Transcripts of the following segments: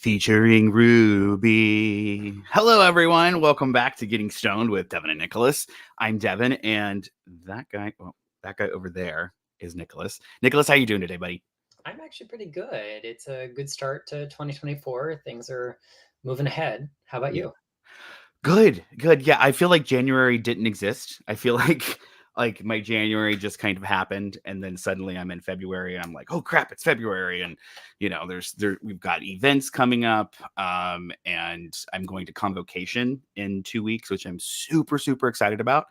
featuring Ruby. Hello, everyone. Welcome back to Getting Stoned with Devin and Nicholas. I'm Devin, and that guy over there is Nicholas. Nicholas, how you doing today, buddy? I'm actually pretty good. It's a good start to 2024. Things are moving ahead. How about you? Good. Yeah, I feel like January didn't exist. I feel like my January just kind of happened, and then suddenly I'm in February, and I'm like, oh crap, it's February, and we've got events coming up, and I'm going to Convocation in 2 weeks, which I'm super excited about.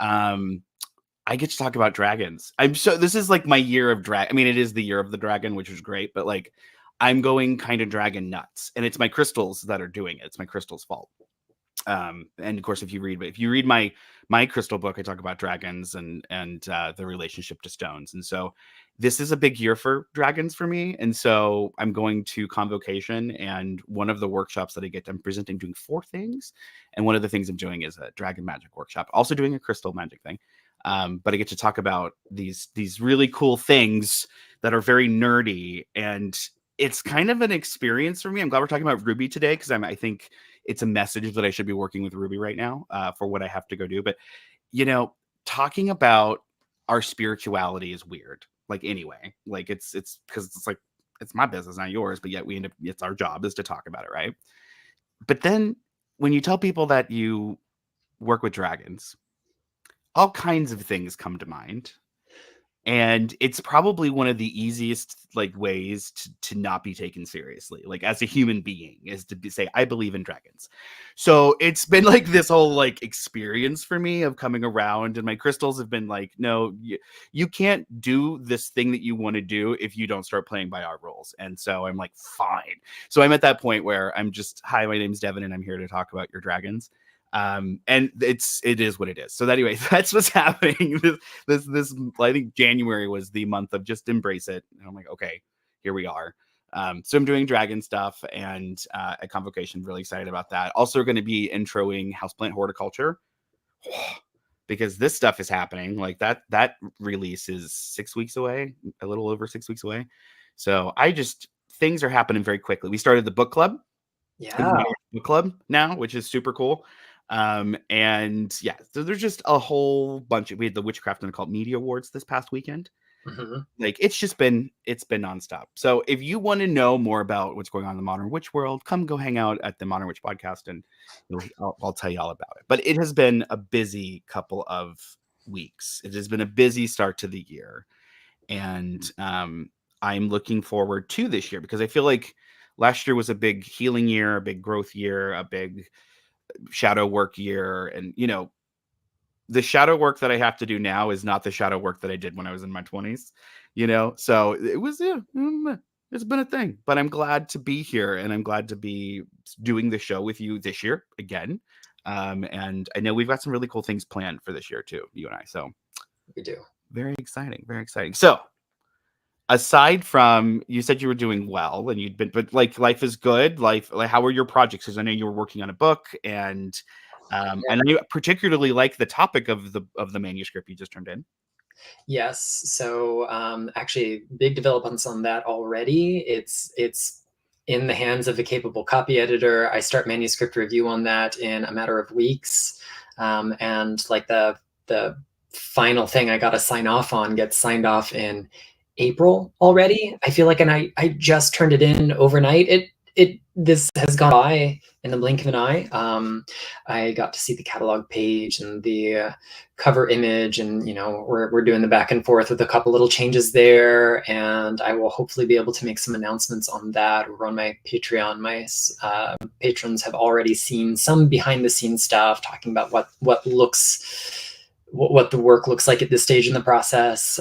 I get to talk about dragons. This is like my year of drag. I mean, it is the year of the dragon, which is great, but like I'm going kind of dragon nuts, and it's my crystals that are doing it. It's my crystals' fault. And of course, if you read my crystal book, I talk about dragons and the relationship to stones. And so this is a big year for dragons for me. And so I'm going to Convocation, and one of the workshops that I'm presenting, doing 4 things. And one of the things I'm doing is a dragon magic workshop, also doing a crystal magic thing. But I get to talk about these really cool things that are very nerdy, and it's kind of an experience for me. I'm glad we're talking about Ruby today, because I think it's a message that I should be working with Ruby right now for what I have to go do. But, talking about our spirituality is weird. Like, anyway, like it's because it's like, it's my business, not yours, but yet it's our job is to talk about it, right? But then when you tell people that you work with dragons, all kinds of things come to mind. And it's probably one of the easiest ways to not be taken seriously, like as a human being, is to say, I believe in dragons. So it's been like this whole experience for me of coming around, and my crystals have been like, no, you can't do this thing that you want to do if you don't start playing by our rules. And so I'm like, fine. So I'm at that point where I'm just, hi, my name's Devin, and I'm here to talk about your dragons. And it is what it is. So anyway, that's what's happening. This I think January was the month of just embrace it. And I'm like, okay, here we are. So I'm doing dragon stuff, and at Convocation, really excited about that. Also going to be introing houseplant horticulture, because this stuff is happening. Like that release is 6 weeks away, a little over 6 weeks away. So things are happening very quickly. We started the book club. Yeah. Book club now, which is super cool. And yeah, so there's just a whole bunch we had the Witchcraft and Occult Media Awards this past weekend. Mm-hmm. It's been nonstop. So if you want to know more about what's going on in the Modern Witch world, come go hang out at the Modern Witch podcast, and I'll tell you all about it. But it has been a busy couple of weeks. It has been a busy start to the year, and I'm looking forward to this year, because I feel like last year was a big healing year, a big growth year, a big shadow work year. And the shadow work that I have to do now is not the shadow work that I did when I was in my 20s. So it was, it's been a thing. But I'm glad to be here, and I'm glad to be doing the show with you this year again. And I know we've got some really cool things planned for this year too, you and I. So We do. very exciting. So aside from, you said you were doing well, and but life is good. How were your projects? Because I know you were working on a book, and I know you particularly like the topic of the manuscript you just turned in. Yes. So actually, big developments on that already. It's in the hands of a capable copy editor. I start manuscript review on that in a matter of weeks, and like the final thing I got to sign off on gets signed off in April already. I feel like, and I just turned it in overnight. This has gone by in the blink of an eye. I got to see the catalog page and the cover image, and we're doing the back and forth with a couple little changes there, and I will hopefully be able to make some announcements on that over on my Patreon. My patrons have already seen some behind the scenes stuff talking about what the work looks like at this stage in the process.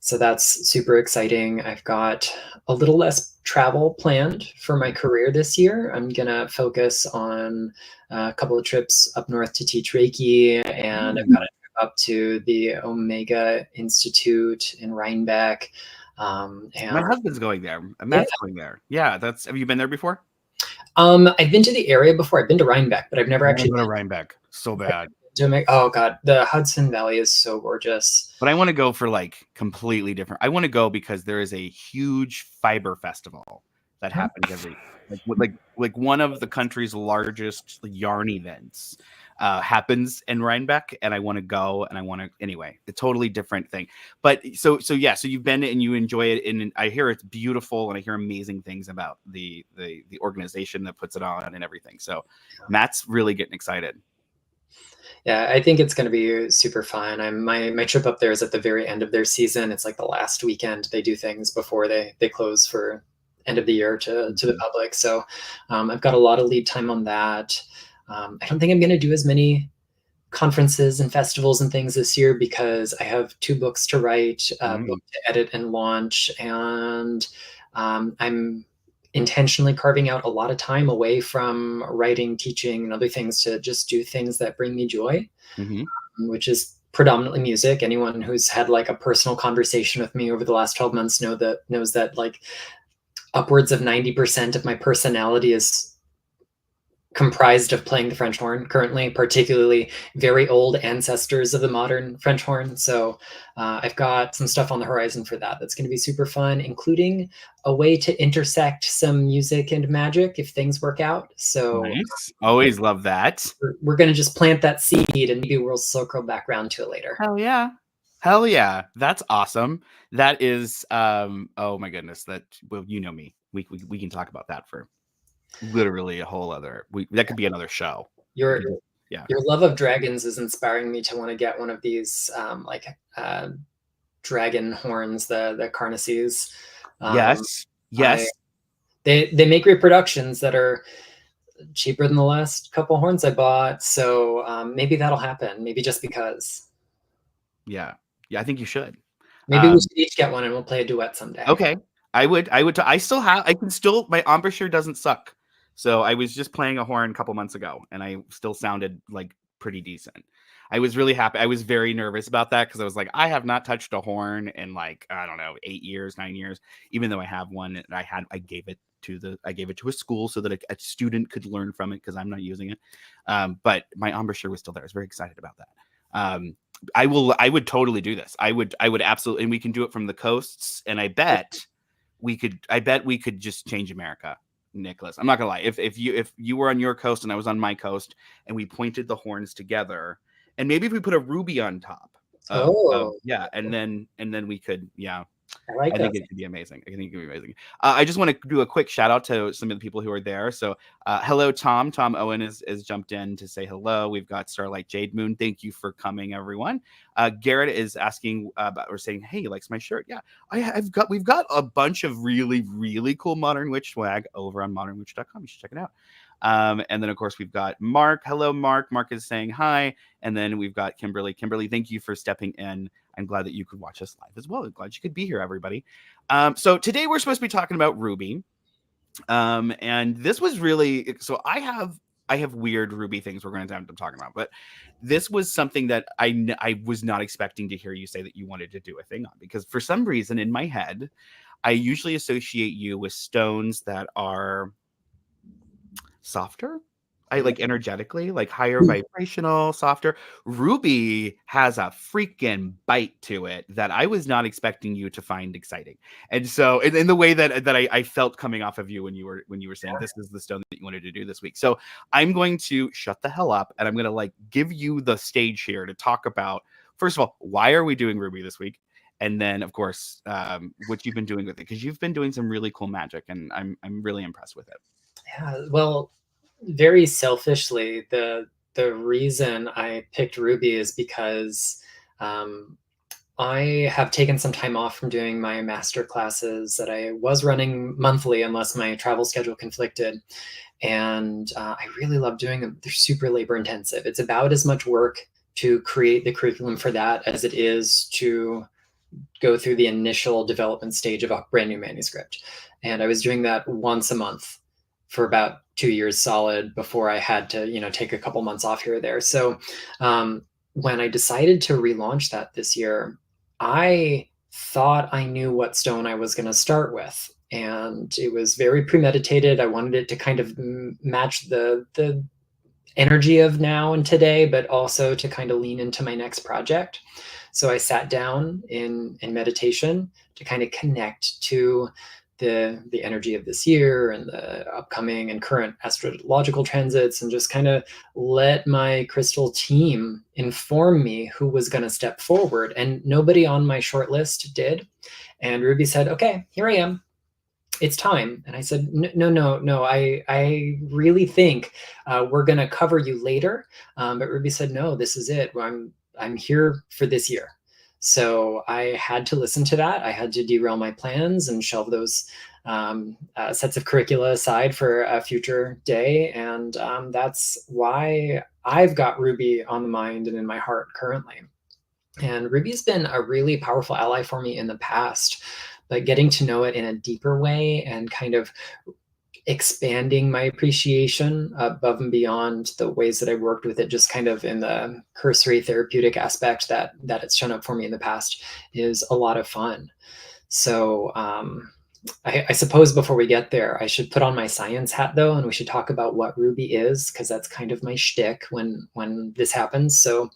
So that's super exciting. I've got a little less travel planned for my career this year. I'm going to focus on a couple of trips up north to teach Reiki, and I've got a trip up to the Omega Institute in Rhinebeck. And My husband's going there. Matt's going there. Yeah, have you been there before? I've been to the area before. I've been to Rhinebeck, but I've never actually been to Rhinebeck. So bad. Oh God, the Hudson Valley is so gorgeous. But I want to go for completely different. I want to go because there is a huge fiber festival that happens every like one of the country's largest yarn events happens in Rhinebeck, and I want to go, and I want to anyway. A totally different thing, but so yeah. So you've been and you enjoy it, and I hear it's beautiful, and I hear amazing things about the organization that puts it on and everything. So Matt's really getting excited. Yeah, I think it's going to be super fun. My trip up there is at the very end of their season. It's like the last weekend they do things before they close for end of the year to the public. So I've got a lot of lead time on that. I don't think I'm going to do as many conferences and festivals and things this year because I have 2 books to write, book to edit and launch, and I'm intentionally carving out a lot of time away from writing, teaching, and other things to just do things that bring me joy, which is predominantly music. Anyone who's had like a personal conversation with me over the last 12 months knows that like upwards of 90% of my personality is comprised of playing the French horn currently, particularly very old ancestors of the modern French horn. So I've got some stuff on the horizon for that. That's going to be super fun, including a way to intersect some music and magic if things work out. So nice. Always love that. We're going to just plant that seed, and maybe we'll circle back around to it later. Hell yeah. Hell yeah. That's awesome. That is oh my goodness. That, well, you know me. We can talk about that for literally a whole other that could be another show. Your love of dragons is inspiring me to want to get one of these dragon horns, the Carnacies. Yes. They make reproductions that are cheaper than the last couple horns I bought, so maybe that'll happen. Maybe just because. Yeah, I think you should. Maybe we should each get one, and we'll play a duet someday. Okay, I would. I still have. I can still. My embouchure doesn't suck. So I was just playing a horn a couple months ago, and I still sounded like pretty decent. I was really happy. I was very nervous about that because I was like, I have not touched a horn in like, I don't know, 8 years, 9 years. Even though I have one, and I gave it to a school so that a student could learn from it because I'm not using it. But my embouchure was still there. I was very excited about that. I would totally do this. I would absolutely, and we can do it from the coasts. And I bet we could just change America. Nicholas, I'm not gonna lie. If you were on your coast and I was on my coast, and we pointed the horns together, and maybe if we put a ruby on top, and then we could, I think it could be amazing. I just want to do a quick shout out to some of the people who are there. So hello, Tom. Tom Owen has jumped in to say hello. We've got Starlight Jade Moon. Thank you for coming, everyone. Garrett is asking or saying, hey, he likes my shirt. Yeah, we've got a bunch of really, really cool Modern Witch swag over on modernwitch.com. You should check it out. And then, of course, we've got Mark. Hello, Mark. Mark is saying hi. And then we've got Kimberly. Kimberly, thank you for stepping in. I'm glad that you could watch us live as well. I'm glad you could be here, everybody. So today we're supposed to be talking about Ruby. And this was really, so I have weird Ruby things we're going to end up talking about, but this was something that I was not expecting to hear you say that you wanted to do a thing on, because for some reason in my head, I usually associate you with stones that are softer. I like energetically, like higher vibrational, softer. Ruby has a freaking bite to it that I was not expecting you to find exciting. And so in the way that I felt coming off of you when you were saying this is the stone that you wanted to do this week. So I'm going to shut the hell up, and I'm going to like give you the stage here to talk about, first of all, why are we doing Ruby this week? And then, of course, what you've been doing with it, because you've been doing some really cool magic, and I'm really impressed with it. Yeah, well, very selfishly, the reason I picked Ruby is because I have taken some time off from doing my master classes that I was running monthly unless my travel schedule conflicted. And I really love doing them. They're super labor intensive. It's about as much work to create the curriculum for that as it is to go through the initial development stage of a brand new manuscript. And I was doing that once a month for about 2 years solid before I had to, take a couple months off here or there. So when I decided to relaunch that this year, I thought I knew what stone I was going to start with. And it was very premeditated. I wanted it to kind of match the energy of now and today, but also to kind of lean into my next project. So I sat down in meditation to kind of connect to the energy of this year and the upcoming and current astrological transits, and just kind of let my crystal team inform me who was going to step forward. And nobody on my short list did. And Ruby said, okay, here I am. It's time. And I said, no. I really think we're going to cover you later. But Ruby said, no, this is it. I'm here for this year. So I had to listen to that. I had to derail my plans and shelve those sets of curricula aside for a future day. And that's why I've got Ruby on the mind and in my heart currently. And Ruby's been a really powerful ally for me in the past, but getting to know it in a deeper way and kind of expanding my appreciation above and beyond the ways that I worked with it, just kind of in the cursory therapeutic aspect that it's shown up for me in the past, is a lot of fun. So I suppose before we get there, I should put on my science hat though, and we should talk about what ruby is, because that's kind of my shtick when this happens. So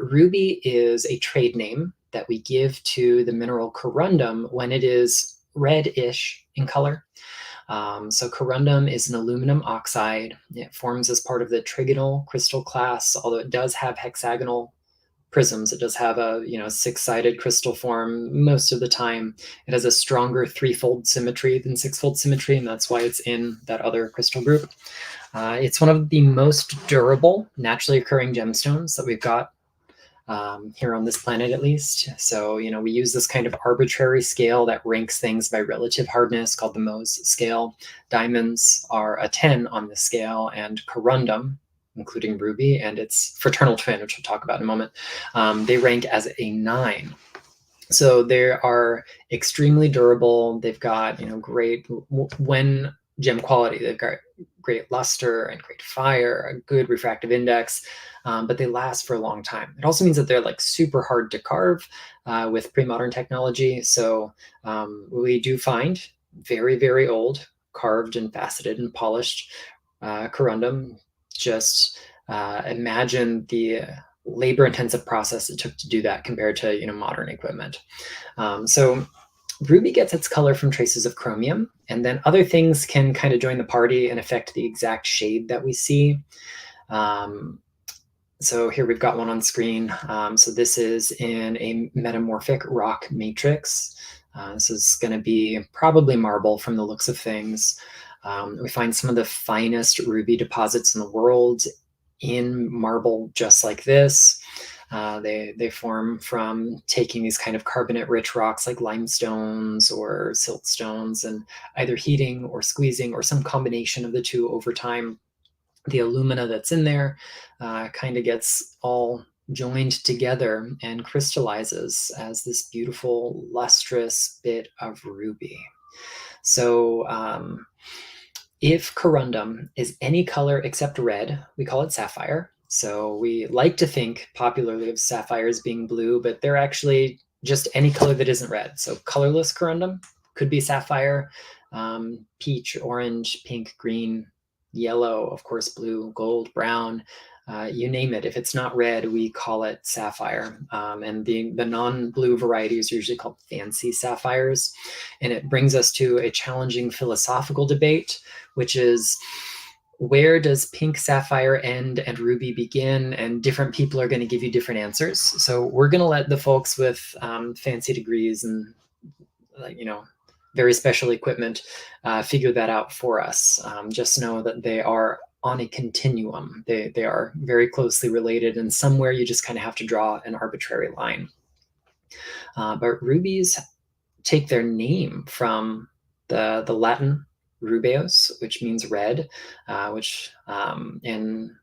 ruby is a trade name that we give to the mineral corundum when it is reddish in color. So corundum is an aluminum oxide. It forms as part of the trigonal crystal class, although it does have hexagonal prisms. It does have a six-sided crystal form most of the time. It has a stronger threefold symmetry than sixfold symmetry, and that's why it's in that other crystal group. It's one of the most durable naturally occurring gemstones that we've got here on this planet, at least. So, we use this kind of arbitrary scale that ranks things by relative hardness called the Mohs scale. Diamonds are a 10 on the scale, and corundum, including ruby and its fraternal twin, which we'll talk about in a moment, they rank as a 9. So they are extremely durable. They've got, great, when gem quality, they've got great luster and great fire, a good refractive index, but they last for a long time. It also means that they're like super hard to carve with pre-modern technology. So we do find very, very old carved and faceted and polished corundum. Just imagine the labor-intensive process it took to do that compared to modern equipment. So ruby gets its color from traces of chromium, and then other things can kind of join the party and affect the exact shade that we see. So here we've got one on screen. So this is in a metamorphic rock matrix. This is going to be probably marble from the looks of things. We find some of the finest ruby deposits in the world in marble just like this. They form from taking these kind of carbonate-rich rocks like limestones or siltstones and either heating or squeezing or some combination of the two over time. The alumina that's in there kind of gets all joined together and crystallizes as this beautiful, lustrous bit of ruby. So if corundum is any color except red, we call it sapphire. So we like to think popularly of sapphires being blue, but they're actually just any color that isn't red. So colorless corundum could be sapphire, peach, orange, pink, green, yellow, of course, blue, gold, brown, you name it. If it's not red, we call it sapphire. And the non-blue varieties are usually called fancy sapphires. And it brings us to a challenging philosophical debate, which is, where does pink sapphire end and ruby begin? And different people are going to give you different answers. So we're going to let the folks with fancy degrees and very special equipment figure that out for us. Just know that they are on a continuum. They are very closely related, and somewhere you just kind of have to draw an arbitrary line. But rubies take their name from the Latin rubeus, which means red, which in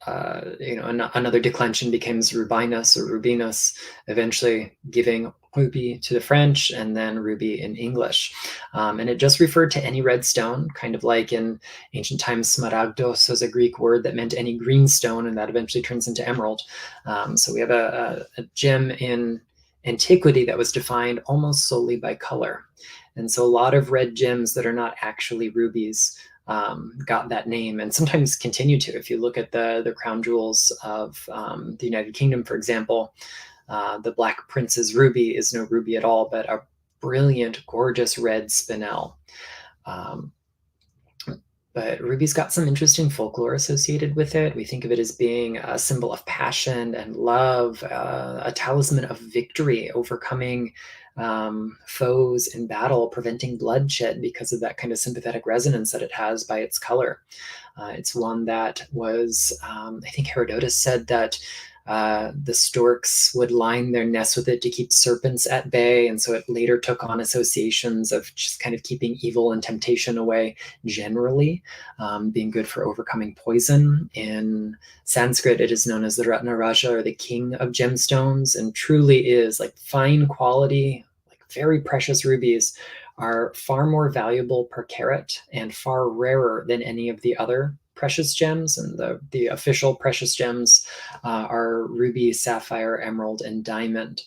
another declension becomes rubinus or rubinus, eventually giving ruby to the French and then ruby in English. And it just referred to any red stone, kind of like in ancient times, smaragdos was a Greek word that meant any green stone, and that eventually turns into emerald. So we have a gem in antiquity that was defined almost solely by color. And so a lot of red gems that are not actually rubies got that name, and sometimes continue to. If you look at the crown jewels of the United Kingdom, for example, the Black Prince's ruby is no ruby at all, but a brilliant, gorgeous red spinel. Um, but ruby's got some interesting folklore associated with it. We think of it as being a symbol of passion and love, a talisman of victory, overcoming foes in battle, preventing bloodshed because of that kind of sympathetic resonance that it has by its color. It's one that was, I think Herodotus said that the storks would line their nests with it to keep serpents at bay. And so it later took on associations of just kind of keeping evil and temptation away generally, being good for overcoming poison. In Sanskrit, it is known as the Ratna Raja, or the king of gemstones, and truly is like fine quality, like very precious rubies are far more valuable per carat and far rarer than any of the other precious gems. And the official precious gems are ruby, sapphire, emerald, and diamond.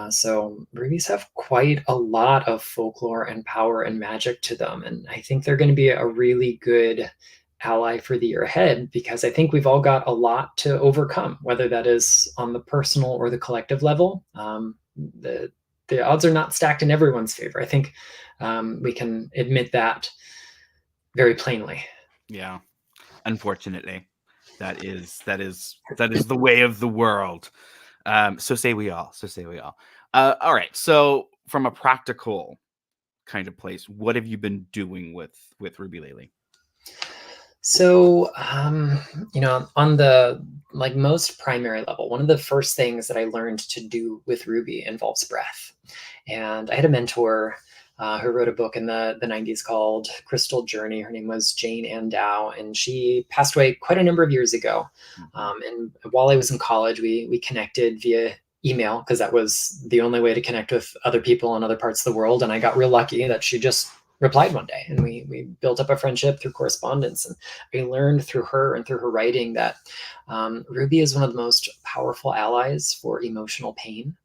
So rubies have quite a lot of folklore and power and magic to them. And I think they're going to be a really good ally for the year ahead, because I think we've all got a lot to overcome, whether that is on the personal or the collective level. The odds are not stacked in everyone's favor. I think we can admit that very plainly. Yeah. Unfortunately, that is the way of the world. So say we all. All right. So from a practical kind of place, what have you been doing with Ruby lately? So, on the like most primary level, one of the first things that I learned to do with Ruby involves breath. And I had a mentor who wrote a book in the 90s called Crystal Journey. Her name was Jane Ann Dow, and she passed away quite a number of years ago. And while I was in college, we connected via email, because that was the only way to connect with other people in other parts of the world. And I got real lucky that she just replied one day, and we built up a friendship through correspondence. And I learned through her and through her writing that Ruby is one of the most powerful allies for emotional pain.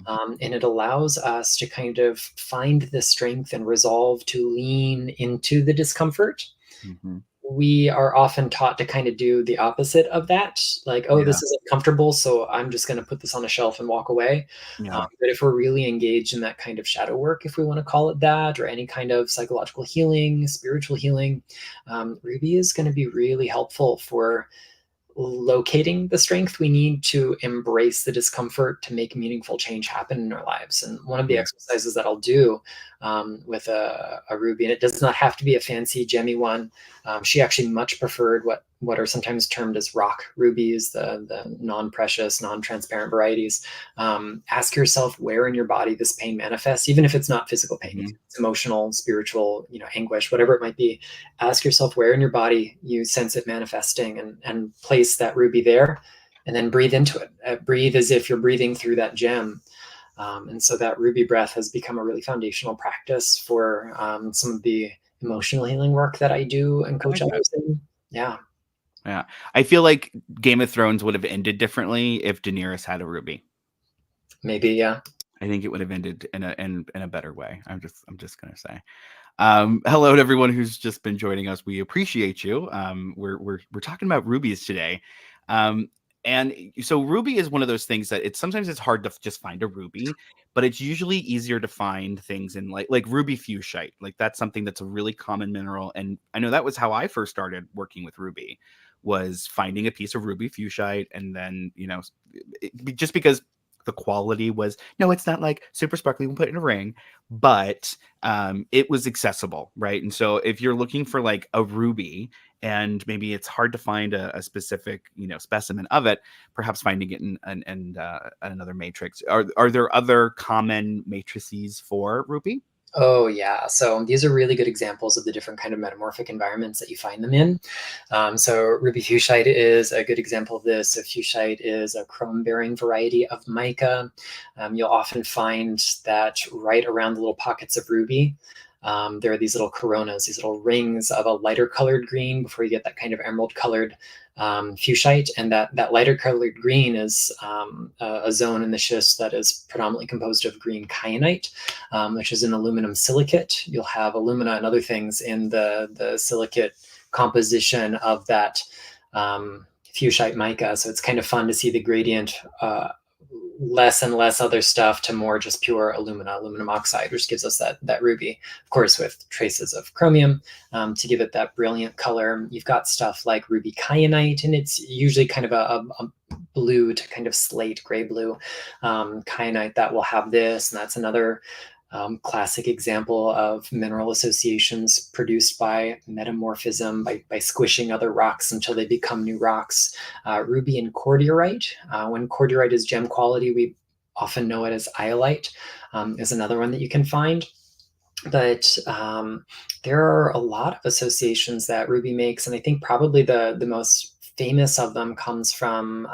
And it allows us to kind of find the strength and resolve to lean into the discomfort. We are often taught to kind of do the opposite of that. Like, oh, this isn't comfortable, so I'm just going to put this on a shelf and walk away. But if we're really engaged in that kind of shadow work, if we want to call it that, or any kind of psychological healing, spiritual healing, Ruby is going to be really helpful for locating the strength we need to embrace the discomfort to make meaningful change happen in our lives. And one of the exercises that I'll do with a ruby, and it does not have to be a fancy gemmy one. She actually much preferred what are sometimes termed as rock rubies, the non-precious, non-transparent varieties. Ask yourself where in your body this pain manifests, even if it's not physical pain, it's emotional, spiritual, anguish, whatever it might be. Ask yourself where in your body you sense it manifesting, and place that ruby there, and then breathe into it. Breathe as if you're breathing through that gem. And so that ruby breath has become a really foundational practice for some of the emotional healing work that I do and coach others in. Yeah. Yeah. I feel like Game of Thrones would have ended differently if Daenerys had a ruby. Maybe, yeah. I think it would have ended in a better way. I'm just gonna say. Hello to everyone who's just been joining us. We appreciate you. We're talking about rubies today. And so ruby is one of those things that sometimes it's hard to just find a ruby, but it's usually easier to find things in like ruby fuchsite. Like that's something that's a really common mineral. And I know that was how I first started working with ruby, was finding a piece of ruby fuchsite. And then, just because the quality was, no, it's not like super sparkly, we'll put it in a ring, but it was accessible, right? And so if you're looking for like a ruby, and maybe it's hard to find a specific, specimen of it, perhaps finding it in another matrix. Are there other common matrices for ruby? Oh, yeah. So these are really good examples of the different kind of metamorphic environments that you find them in. So ruby fuchsite is a good example of this. So fuchsite is a chrome-bearing variety of mica. You'll often find that right around the little pockets of ruby, there are these little coronas, these little rings of a lighter colored green before you get that kind of emerald colored fuchsite. And that lighter colored green is a zone in the schist that is predominantly composed of green kyanite, which is an aluminum silicate. You'll have alumina and other things in the silicate composition of that fuchsite mica. So it's kind of fun to see the gradient less and less other stuff to more just pure aluminum oxide, which gives us that ruby, of course, with traces of chromium to give it that brilliant color. You've got stuff like ruby kyanite, and it's usually kind of a blue to kind of slate gray blue kyanite that will have this, and that's another classic example of mineral associations produced by metamorphism, by squishing other rocks until they become new rocks. Ruby and cordierite. When cordierite is gem quality, we often know it as iolite, is another one that you can find. But there are a lot of associations that ruby makes, and I think probably the most famous of them comes from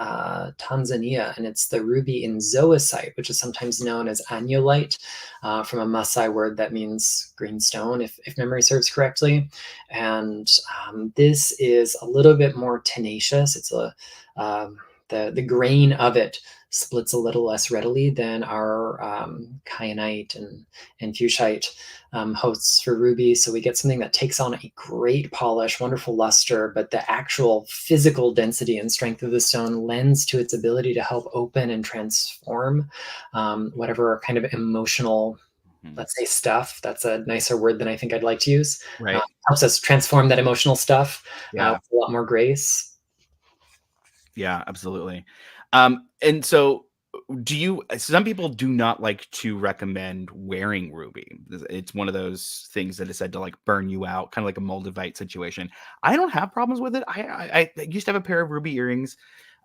Tanzania, and it's the ruby in zoisite, which is sometimes known as anulite, from a Maasai word that means green stone, if memory serves correctly. And this is a little bit more tenacious. It's the grain of it splits a little less readily than our kyanite and fuchsite hosts for ruby. So we get something that takes on a great polish, wonderful luster, but the actual physical density and strength of the stone lends to its ability to help open and transform whatever kind of emotional, let's say, stuff. That's a nicer word than I think I'd like to use. Right. Helps us transform that emotional stuff Yeah. with a lot more grace. Yeah, absolutely. And so some people do not like to recommend wearing ruby. It's one of those things that is said to like burn you out, kind of like a moldavite situation. I don't have problems with it. I used to have a pair of ruby earrings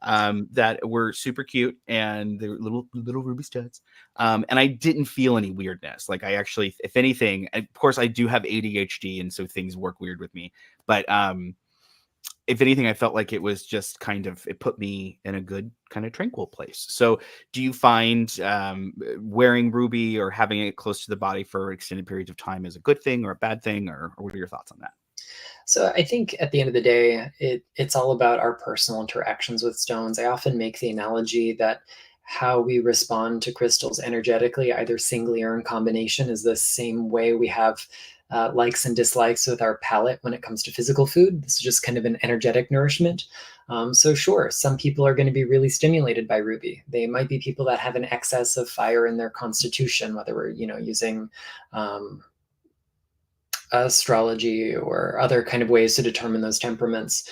that were super cute, and they were little ruby studs. And I didn't feel any weirdness. Like I actually, if anything, of course I do have ADHD, and so things work weird with me. But if anything, I felt like it was just kind of, it put me in a good kind of tranquil place. So do you find wearing ruby or having it close to the body for extended periods of time is a good thing or a bad thing, or what are your thoughts on that? So I think at the end of the day, it's all about our personal interactions with stones. I often make the analogy that how we respond to crystals energetically, either singly or in combination, is the same way we have likes and dislikes with our palate when it comes to physical food. This is just kind of an energetic nourishment. So sure, some people are going to be really stimulated by ruby. They might be people that have an excess of fire in their constitution, whether we're using astrology or other kind of ways to determine those temperaments.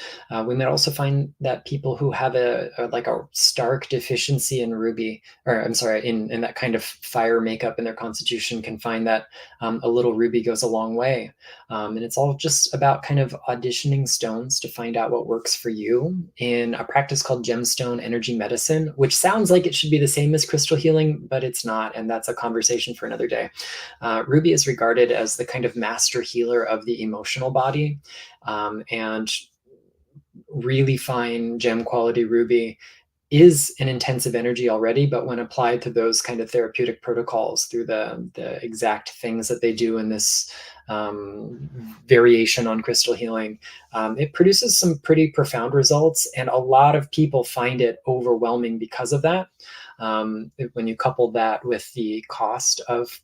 We might also find that people who have a stark deficiency in ruby, or I'm sorry, in that kind of fire makeup in their constitution, can find that a little ruby goes a long way. And it's all just about kind of auditioning stones to find out what works for you in a practice called gemstone energy medicine, which sounds like it should be the same as crystal healing, but it's not. And that's a conversation for another day. Ruby is regarded as the kind of master healer of the emotional body, and really fine gem quality ruby is an intensive energy already, but when applied to those kind of therapeutic protocols through the exact things that they do in this variation on crystal healing, it produces some pretty profound results, and a lot of people find it overwhelming because of that. When you couple that with the cost of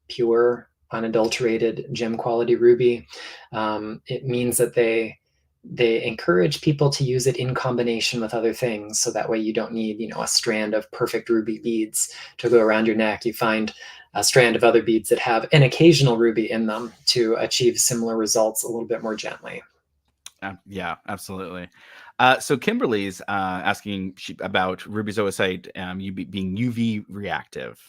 pure, unadulterated gem quality ruby, it means that they encourage people to use it in combination with other things. So that way you don't need, a strand of perfect ruby beads to go around your neck. You find a strand of other beads that have an occasional ruby in them to achieve similar results a little bit more gently. Yeah, absolutely. So Kimberly's asking about ruby zoisite being UV reactive.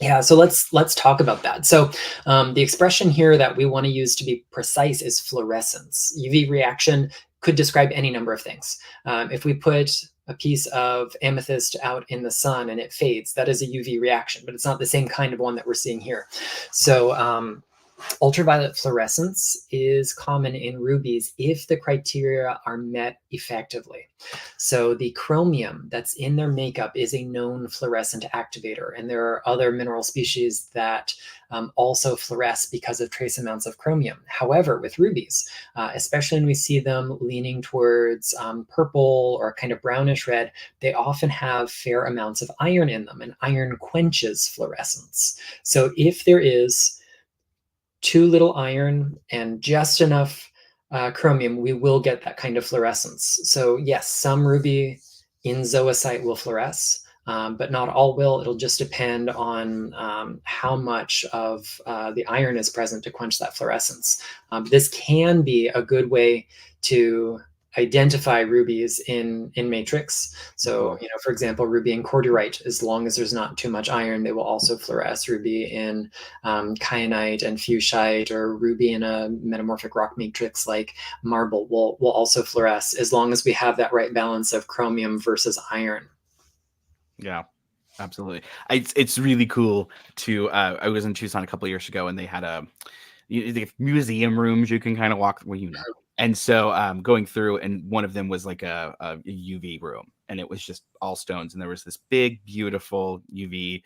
Yeah, so let's talk about that. So the expression here that we want to use to be precise is fluorescence. UV reaction could describe any number of things. If we put a piece of amethyst out in the sun and it fades, that is a UV reaction, but it's not the same kind of one that we're seeing here. So ultraviolet fluorescence is common in rubies if the criteria are met effectively. So the chromium that's in their makeup is a known fluorescent activator, and there are other mineral species that also fluoresce because of trace amounts of chromium. However, with rubies, especially when we see them leaning towards purple or kind of brownish red, they often have fair amounts of iron in them, and iron quenches fluorescence. So if there is too little iron and just enough chromium, we will get that kind of fluorescence. So yes, some ruby in zoisite will fluoresce. but not all will. It'll just depend on how much of the iron is present to quench that fluorescence. This can be a good way to identify rubies in matrix. So, for example, ruby and cordierite, as long as there's not too much iron, they will also fluoresce. Ruby in kyanite and fuchsite, or ruby in a metamorphic rock matrix like marble will also fluoresce, as long as we have that right balance of chromium versus iron. Yeah, absolutely. It's really cool to. I was in Tucson a couple of years ago, and they had they have museum rooms you can kind of walk. Well, and so going through, and one of them was like a UV room, and it was just all stones, and there was this big, beautiful UV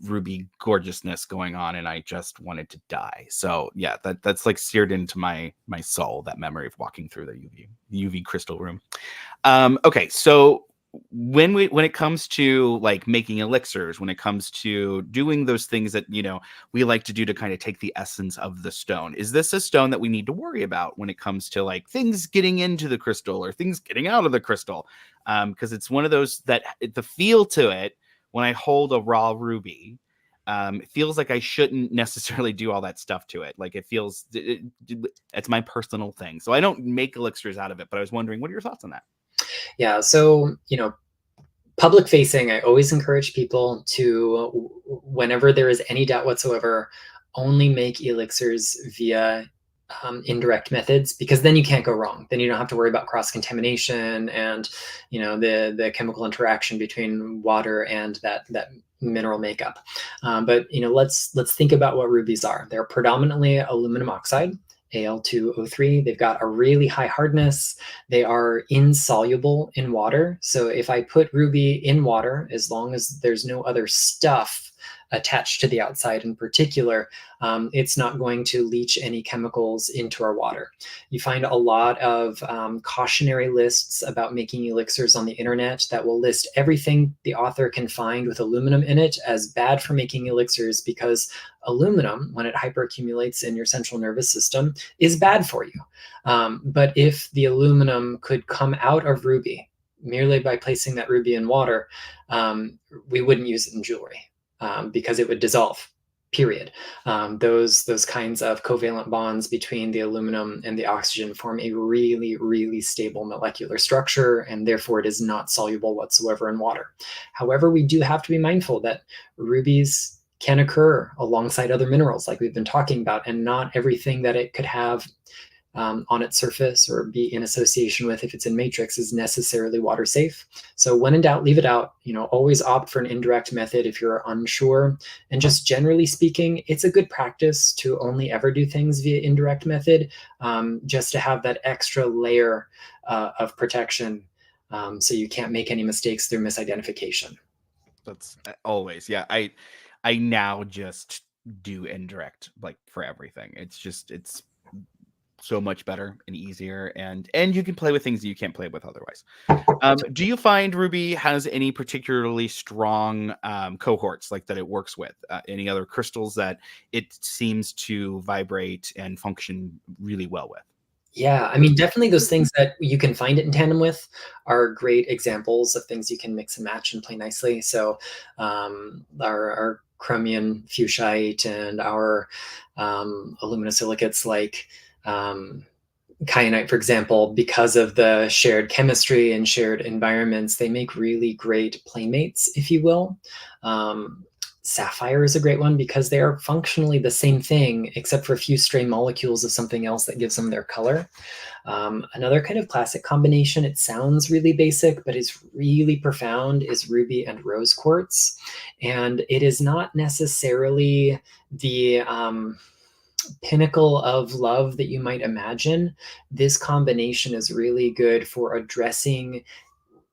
ruby gorgeousness going on, and I just wanted to die. So yeah, that's like seared into my soul, that memory of walking through the UV crystal room. Okay, so when it comes to like making elixirs, when it comes to doing those things that we like to do to kind of take the essence of the stone, is this a stone that we need to worry about when it comes to like things getting into the crystal or things getting out of the crystal? Because it's one of those that the feel to it when I hold a raw ruby, it feels like I shouldn't necessarily do all that stuff to it. Like it feels it's my personal thing, so I don't make elixirs out of it. But I was wondering, what are your thoughts on that? Yeah, so public facing, I always encourage people to, whenever there is any doubt whatsoever, only make elixirs via indirect methods, because then you can't go wrong. Then you don't have to worry about cross contamination and the chemical interaction between water and that mineral makeup. But let's think about what rubies are. They're predominantly aluminum oxide, Al2O3. They've got a really high hardness. They are insoluble in water. So if I put ruby in water, as long as there's no other stuff attached to the outside in particular, it's not going to leach any chemicals into our water. You find a lot of cautionary lists about making elixirs on the internet that will list everything the author can find with aluminum in it as bad for making elixirs, because aluminum, when it hyperaccumulates in your central nervous system, is bad for you. But if the aluminum could come out of ruby merely by placing that ruby in water, we wouldn't use it in jewelry. Because it would dissolve, period. Those kinds of covalent bonds between the aluminum and the oxygen form a really, really stable molecular structure, and therefore it is not soluble whatsoever in water. However, we do have to be mindful that rubies can occur alongside other minerals like we've been talking about, and not everything that it could have on its surface or be in association with, if it's in matrix, is necessarily water safe. So when in doubt, leave it out. Always opt for an indirect method if you're unsure. And just generally speaking, it's a good practice to only ever do things via indirect method, just to have that extra layer of protection, so you can't make any mistakes through misidentification. That's always, yeah. I now just do indirect, like, for everything. It's so much better and easier, and you can play with things that you can't play with otherwise. Do you find Ruby has any particularly strong cohorts like that it works with? Any other crystals that it seems to vibrate and function really well with? Yeah, I mean, definitely those things that you can find it in tandem with are great examples of things you can mix and match and play nicely. So our chromium fuchsite and our aluminosilicates like kyanite, for example, because of the shared chemistry and shared environments, they make really great playmates, if you will. Sapphire is a great one because they are functionally the same thing, except for a few stray molecules of something else that gives them their color. Another kind of classic combination, it sounds really basic, but is really profound, is ruby and rose quartz. And it is not necessarily the pinnacle of love that you might imagine. This combination is really good for addressing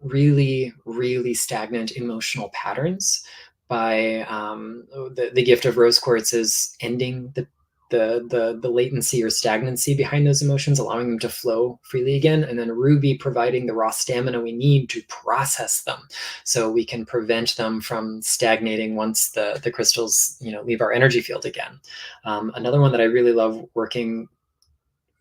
really, really stagnant emotional patterns. By the gift of rose quartz is ending the latency or stagnancy behind those emotions, allowing them to flow freely again. And then ruby providing the raw stamina we need to process them, so we can prevent them from stagnating once the crystals leave our energy field again. Another one that I really love working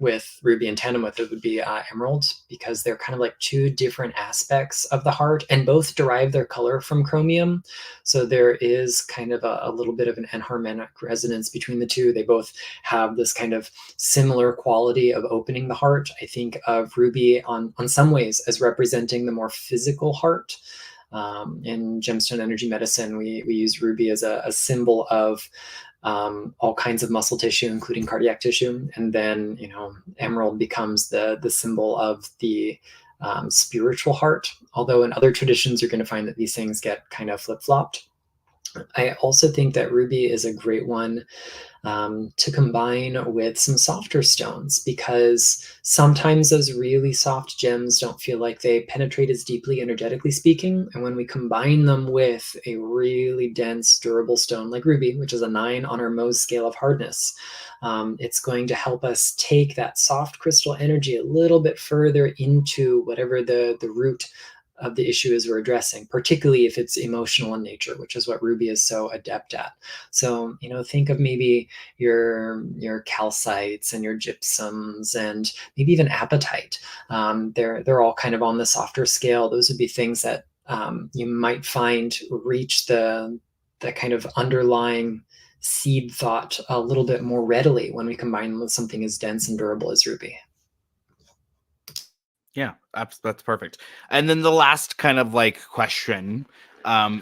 with ruby in tandem with it would be emerald, because they're kind of like two different aspects of the heart, and both derive their color from chromium. So there is kind of a little bit of an enharmonic resonance between the two. They both have this kind of similar quality of opening the heart. I think of ruby on some ways as representing the more physical heart. In gemstone energy medicine, we use ruby as a symbol of all kinds of muscle tissue, including cardiac tissue. And then, emerald becomes the symbol of the spiritual heart. Although in other traditions, you're going to find that these things get kind of flip-flopped. I also think that ruby is a great one to combine with some softer stones, because sometimes those really soft gems don't feel like they penetrate as deeply, energetically speaking. And when we combine them with a really dense, durable stone like ruby, which is a 9 on our Mohs scale of hardness, it's going to help us take that soft crystal energy a little bit further into whatever the root of the issue is we're addressing, particularly if it's emotional in nature, which is what ruby is so adept at. So, think of maybe your calcites and your gypsums and maybe even apatite. They're all kind of on the softer scale. Those would be things that you might find reach the kind of underlying seed thought a little bit more readily when we combine them with something as dense and durable as ruby. Yeah, that's perfect. And then the last kind of like question,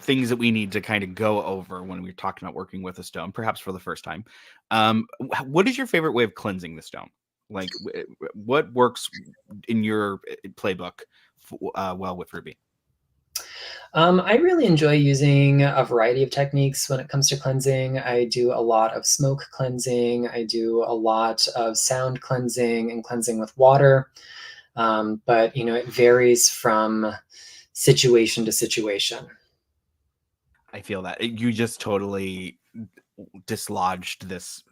things that we need to kind of go over when we're talking about working with a stone, perhaps for the first time. What is your favorite way of cleansing the stone? Like, what works in your playbook well with ruby? I really enjoy using a variety of techniques when it comes to cleansing. I do a lot of smoke cleansing. I do a lot of sound cleansing and cleansing with water. But it varies from situation to situation. I feel that you just totally dislodged this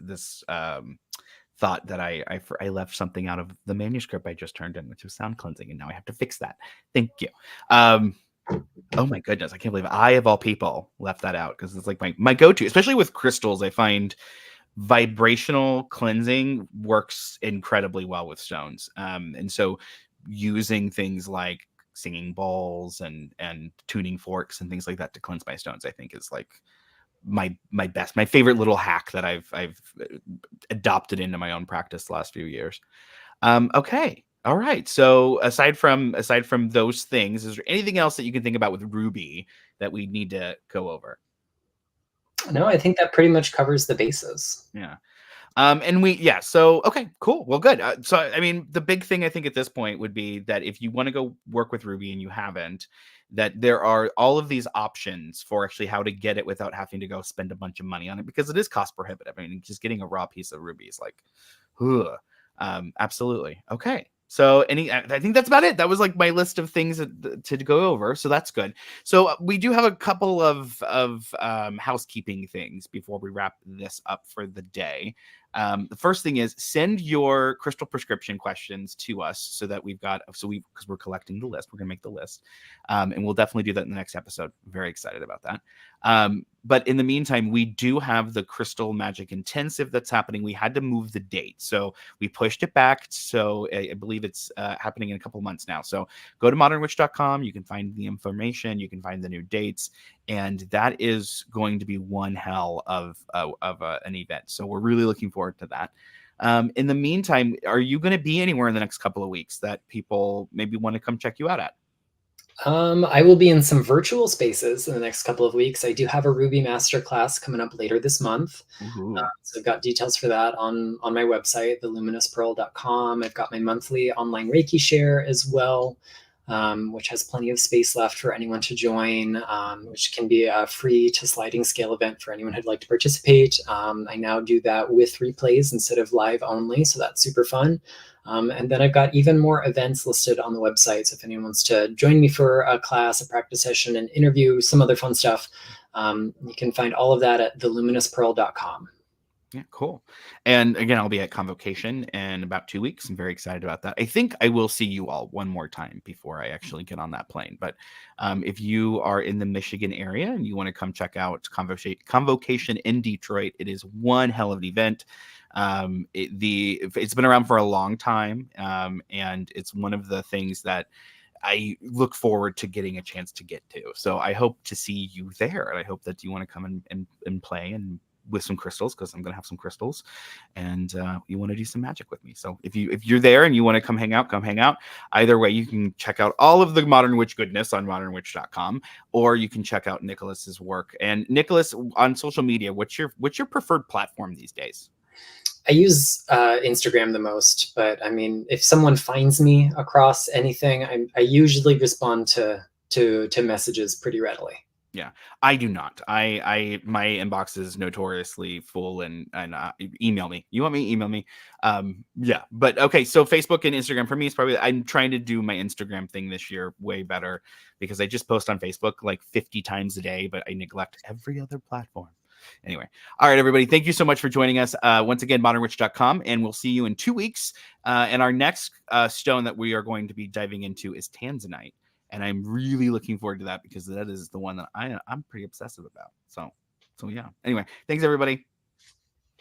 thought that I left something out of the manuscript I just turned in, which was sound cleansing, and now I have to fix that. Thank you. Oh my goodness, I can't believe I, of all people, left that out, because it's like my go-to, especially with crystals. I find vibrational cleansing works incredibly well with stones. And so using things like singing bowls and tuning forks and things like that to cleanse my stones, I think is like my favorite little hack that I've adopted into my own practice the last few years. Okay. All right. So aside from those things, is there anything else that you can think about with ruby that we need to go over? No, I think that pretty much covers the bases. Yeah. So, okay, cool. Well, good. So, I mean, the big thing I think at this point would be that if you want to go work with ruby and you haven't, that there are all of these options for actually how to get it without having to go spend a bunch of money on it, because it is cost prohibitive. I mean, just getting a raw piece of ruby is like, ugh. Absolutely. Okay. So I think that's about it. That was like my list of things to go over. So that's good. So we do have a couple of housekeeping things before we wrap this up for the day. The first thing is send your crystal prescription questions to us so that because we're collecting the list, we're going to make the list. And we'll definitely do that in the next episode. I'm very excited about that. But in the meantime, we do have the Crystal Magic Intensive that's happening. We had to move the date, so we pushed it back. So I believe it's happening in a couple months now. So go to modernwitch.com. You can find the information. You can find the new dates. And that is going to be one hell of an event. So we're really looking forward to that. In the meantime, are you going to be anywhere in the next couple of weeks that people maybe want to come check you out at? I will be in some virtual spaces in the next couple of weeks. I do have a Ruby Masterclass coming up later this month. So I've got details for that on my website, theluminouspearl.com. I've got my monthly online Reiki share as well, which has plenty of space left for anyone to join, which can be a free to sliding scale event for anyone who'd like to participate. I now do that with replays instead of live only, so that's super fun. And then I've got even more events listed on the website. So if anyone wants to join me for a class, a practice session, an interview, some other fun stuff, you can find all of that at theluminouspearl.com. Yeah, cool. And again, I'll be at Convocation in about 2 weeks. I'm very excited about that. I think I will see you all one more time before I actually get on that plane. But if you are in the Michigan area and you want to come check out Convocation in Detroit, it is one hell of an event. It's been around for a long time, and it's one of the things that I look forward to getting a chance to get to. So I hope to see you there, and I hope that you want to come and play and with some crystals, because I'm gonna have some crystals, and you want to do some magic with me. So if you're there and you want to come hang out, come hang out. Either way, you can check out all of the Modern Witch goodness on modernwitch.com, or you can check out Nicholas's work. And Nicholas, on social media, what's your preferred platform these days? I use Instagram the most, but I mean, if someone finds me across anything, I usually respond to messages pretty readily. Yeah, I do not. My inbox is notoriously full, and email me. You want me? Email me. Yeah, but okay. So Facebook and Instagram for me is probably. I'm trying to do my Instagram thing this year way better, because I just post on Facebook like 50 times a day, but I neglect every other platform. Anyway, all right, everybody. Thank you so much for joining us. Once again, modernwitch.com, and we'll see you in 2 weeks. And our next stone that we are going to be diving into is Tanzanite. And I'm really looking forward to that, because that is the one that I'm pretty obsessive about. So yeah. Anyway, thanks everybody.